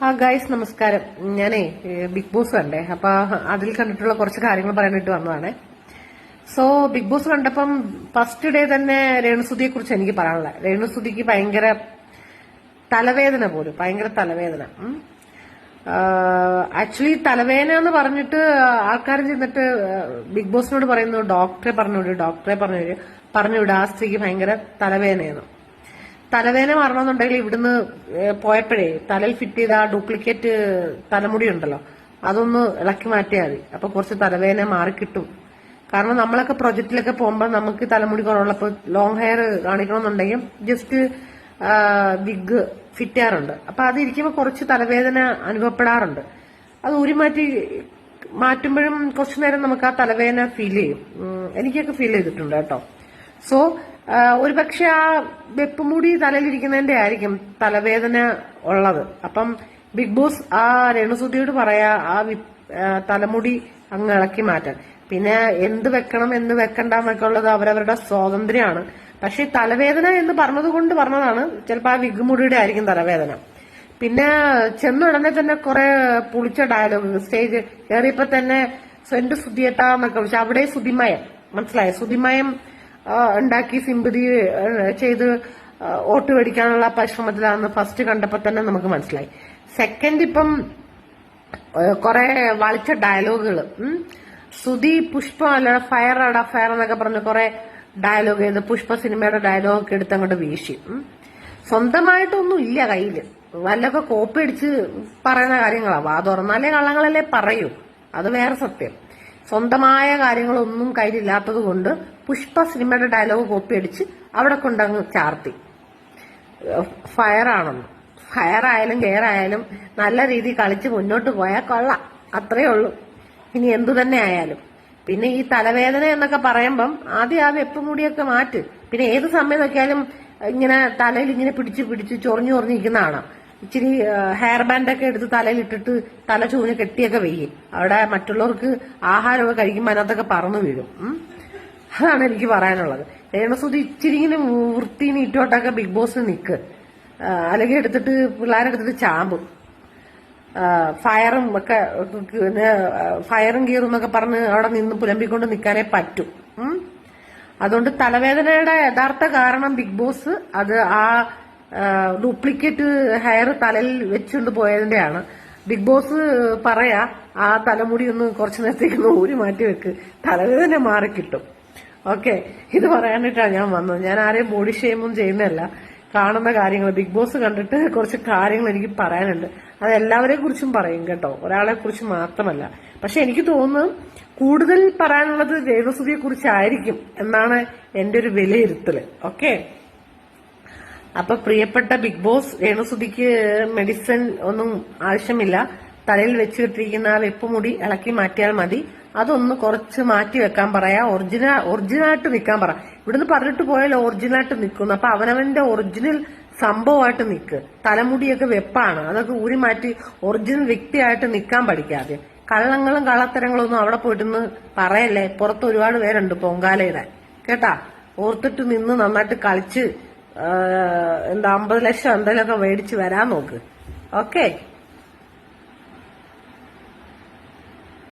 Guys നമസ്കാരം. ഞാനേ big boss കണ്ടേ. അപ്പൊ അതിൽ കണ്ടിട്ടുള്ള കുറച്ച് കാര്യങ്ങൾ പറയാനായിട്ട് വന്നതാണ്. സോ ബിഗ് ബോസ് കണ്ടപ്പം ഫസ്റ്റ് ഡേ തന്നെ രേണുസുതിയെ കുറിച്ച് എനിക്ക് പറയാനുള്ള. രേണുസുതിക്ക് ഭയങ്കര തലവേദന പോലും, ഭയങ്കര തലവേദന. ആക്ച്വലി തലവേദന എന്ന് പറഞ്ഞിട്ട് ആൾക്കാർ ചെന്നിട്ട് ബിഗ് ബോസിനോട് പറയുന്നു ഡോക്ടറെ പറഞ്ഞുവിടുക, ആ സ്ത്രീക്ക് ഭയങ്കര തലവേദനയാണ്. തലവേദന മാറണമെന്നുണ്ടെങ്കിൽ ഇവിടുന്ന് പോയപ്പോഴേ തലയിൽ ഫിറ്റ് ചെയ്ത ആ ഡ്യൂപ്ലിക്കേറ്റ് തലമുടി ഉണ്ടല്ലോ, അതൊന്ന് ഇളക്കി മാറ്റിയാൽ മതി. അപ്പൊ കുറച്ച് തലവേദന മാറിക്കിട്ടും. കാരണം നമ്മളൊക്കെ പ്രൊജക്റ്റിലൊക്കെ പോകുമ്പോൾ നമുക്ക് തലമുടി കുറവുള്ളപ്പോൾ ലോങ് ഹെയർ കാണിക്കണമെന്നുണ്ടെങ്കിൽ ജസ്റ്റ് വിഗ് ഫിറ്റ് ചെയ്യാറുണ്ട്. അപ്പൊ അതിരിക്കുമ്പോൾ കുറച്ച് തലവേദന അനുഭവപ്പെടാറുണ്ട്. അത് മാറ്റുമ്പോഴും കുറച്ചു നേരം നമുക്ക് ആ തലവേദന ഫീൽ ചെയ്യും. എനിക്കൊക്കെ ഫീൽ ചെയ്തിട്ടുണ്ട് കേട്ടോ. സോ ഒരുപക്ഷെ ആ വെപ്പുമുടി തലയിലിരിക്കുന്നതിന്റെ ആയിരിക്കും തലവേദന ഉള്ളത്. അപ്പം ബിഗ് ബോസ് ആ രേണുസുതിയോട് പറയാ ആ തലമുടി അങ്ങ് ഇളക്കി മാറ്റാൻ. പിന്നെ എന്ത് വെക്കണം എന്ത് വെക്കണ്ടെന്നൊക്കെ ഉള്ളത് അവരവരുടെ സ്വാതന്ത്ര്യമാണ്. പക്ഷെ തലവേദന എന്ന് പറഞ്ഞതുകൊണ്ട് പറഞ്ഞതാണ്. ചിലപ്പോൾ ആ വിഗുമുടിയുടെ ആയിരിക്കും തലവേദന. പിന്നെ ചെന്നുടനെ തന്നെ കുറെ പുളിച്ച ഡയലോഗ് സ്റ്റേജ് കയറിയപ്പോ തന്നെ എന്റെ സുധിയേട്ടാന്നൊക്കെ വിളിച്ചു. അവിടെ സുതിമയം മനസ്സിലായ, സുതിമയം ഉണ്ടാക്കി സിമ്പതി ചെയ്ത് വോട്ട് മേടിക്കാനുള്ള പരിശ്രമത്തിലാണെന്ന് ഫസ്റ്റ് കണ്ടപ്പോ തന്നെ നമുക്ക് മനസ്സിലായി. സെക്കൻഡ് ഇപ്പം കുറെ വളിച്ച ഡയലോഗുകൾ സുധി പുഷ്പ അല്ല ഫയർ എന്നൊക്കെ പറഞ്ഞ് കുറെ ഡയലോഗ് ചെയ്ത് പുഷ്പ സിനിമയുടെ ഡയലോഗ് ഒക്കെ എടുത്ത് അങ്ങോട്ട് വീശി. സ്വന്തമായിട്ടൊന്നും ഇല്ല കയ്യില്, വല്ലൊക്കെ കോപ്പി അടിച്ച് പറയുന്ന കാര്യങ്ങളാ. വാ തുറന്നാലേ കള്ളങ്ങളല്ലേ പറയൂ, അത് വേറെ സത്യം. സ്വന്തമായ കാര്യങ്ങളൊന്നും കയ്യിലില്ലാത്തത് കൊണ്ട് പുഷ്പ സിനിമയുടെ ഡയലോഗ് കോപ്പി അടിച്ച് അവിടെ കൊണ്ടങ്ങ് ചാർത്തി. ഫയറാണെന്ന്, ഫയർ ആയാലും കെയർ ആയാലും നല്ല രീതിയിൽ കളിച്ച് മുന്നോട്ട് പോയാൽ കൊള്ളാം, അത്രേ ഉള്ളൂ. ഇനി എന്തു തന്നെ ആയാലും. പിന്നെ ഈ തലവേദന എന്നൊക്കെ പറയുമ്പം ആദ്യം ആ വെപ്പുമുടിയൊക്കെ മാറ്റ്. പിന്നെ ഏത് സമയം നോക്കിയാലും ഇങ്ങനെ തലയിൽ ഇങ്ങനെ പിടിച്ച് ചൊറിഞ്ഞിരിക്കുന്നതാണ്. ഇച്ചിരി ഹെയർ ബാൻഡൊക്കെ എടുത്ത് തലയിൽ ഇട്ടിട്ട് തല ചൂഞ്ഞ് കെട്ടിയൊക്കെ വെയ്യും. അവിടെ മറ്റുള്ളവർക്ക് ആഹാരമൊക്കെ കഴിക്കുമ്പോൾ അതിനകത്തൊക്കെ പറന്നു വീഴും. അതാണ് എനിക്ക് പറയാനുള്ളത്. രേണുസുതി ഇച്ചിരി ഇങ്ങനെ വൃത്തി നീറ്റോട്ടൊക്കെ ബിഗ് ബോസിന് നിൽക്ക്, അല്ലെങ്കിൽ എടുത്തിട്ട് പിള്ളേരെടുത്തിട്ട് ചാമ്പും. ഫയറും ഒക്കെ ഫയറും കീറും എന്നൊക്കെ പറഞ്ഞ് അവിടെ നിന്ന് പുലമ്പിക്കൊണ്ട് നിൽക്കാനേ പറ്റും. അതുകൊണ്ട് തലവേദനയുടെ യഥാർത്ഥ കാരണം ബിഗ് ബോസ് അത് ആ ഡ്യൂപ്ലിക്കേറ്റ് ഹെയർ തലയിൽ വെച്ചുകൊണ്ട് പോയതിന്റെയാണ്. ബിഗ് ബോസ് പറയാ ആ തലമുടി ഒന്ന് കുറച്ചു നേരത്തേക്ക് ഊരി മാറ്റി വെക്ക്, തലവേദന മാറിക്കിട്ടും. ഓക്കെ, ഇത് പറയാനായിട്ടാണ് ഞാൻ വന്നത്. ഞാൻ ആരെയും ബോഡി ഷെയിമൊന്നും ചെയ്യുന്നതല്ല. കാണുന്ന കാര്യങ്ങൾ ബിഗ് ബോസ് കണ്ടിട്ട് കുറച്ച് കാര്യങ്ങൾ എനിക്ക് പറയാനുണ്ട്. അത് എല്ലാവരെ കുറിച്ചും പറയും കേട്ടോ, ഒരാളെ കുറിച്ച് മാത്രമല്ല. പക്ഷെ എനിക്ക് തോന്നുന്നു കൂടുതൽ പറയാനുള്ളത് രേണുസുതിയെ കുറിച്ചായിരിക്കും എന്നാണ് എന്റെ ഒരു വിലയിരുത്തല്. ഓക്കെ, അപ്പൊ പ്രിയപ്പെട്ട ബിഗ് ബോസ്, രേണുസുതിക്ക് മെഡിസിൻ ഒന്നും ആവശ്യമില്ല. തലയിൽ വെച്ച് കെട്ടിരിക്കുന്ന ആ വെപ്പുമുടി ഇളക്കി മാറ്റിയാൽ മതി. അതൊന്ന് കുറച്ച് മാറ്റി വെക്കാൻ പറയാ, ഒറിജിനലായിട്ട് നിൽക്കാൻ പറ. ഇവിടുന്ന് പറഞ്ഞിട്ട് പോയാൽ ഒറിജിനലായിട്ട് നിൽക്കുന്നു. അപ്പൊ അവനവന്റെ ഒറിജിനൽ സംഭവമായിട്ട് നിൽക്ക്. തലമുടിയൊക്കെ വെപ്പാണ്, അതൊക്കെ ഊരി മാറ്റി ഒറിജിനൽ വ്യക്തിയായിട്ട് നിൽക്കാൻ പഠിക്കാതെ. കള്ളങ്ങളും കള്ളത്തരങ്ങളും ഒന്നും അവിടെ പോയിട്ടൊന്ന് പറയല്ലേ. പുറത്ത് ഒരുപാട് പേരുണ്ട് പൊങ്കാലയിടാൻ കേട്ടാ. ഓർത്തിട്ട് നിന്ന് നന്നായിട്ട് കളിച്ച് 50 ലക്ഷം എന്തെങ്കിലുമൊക്കെ മേടിച്ച് വരാൻ നോക്ക്. ഓക്കെ.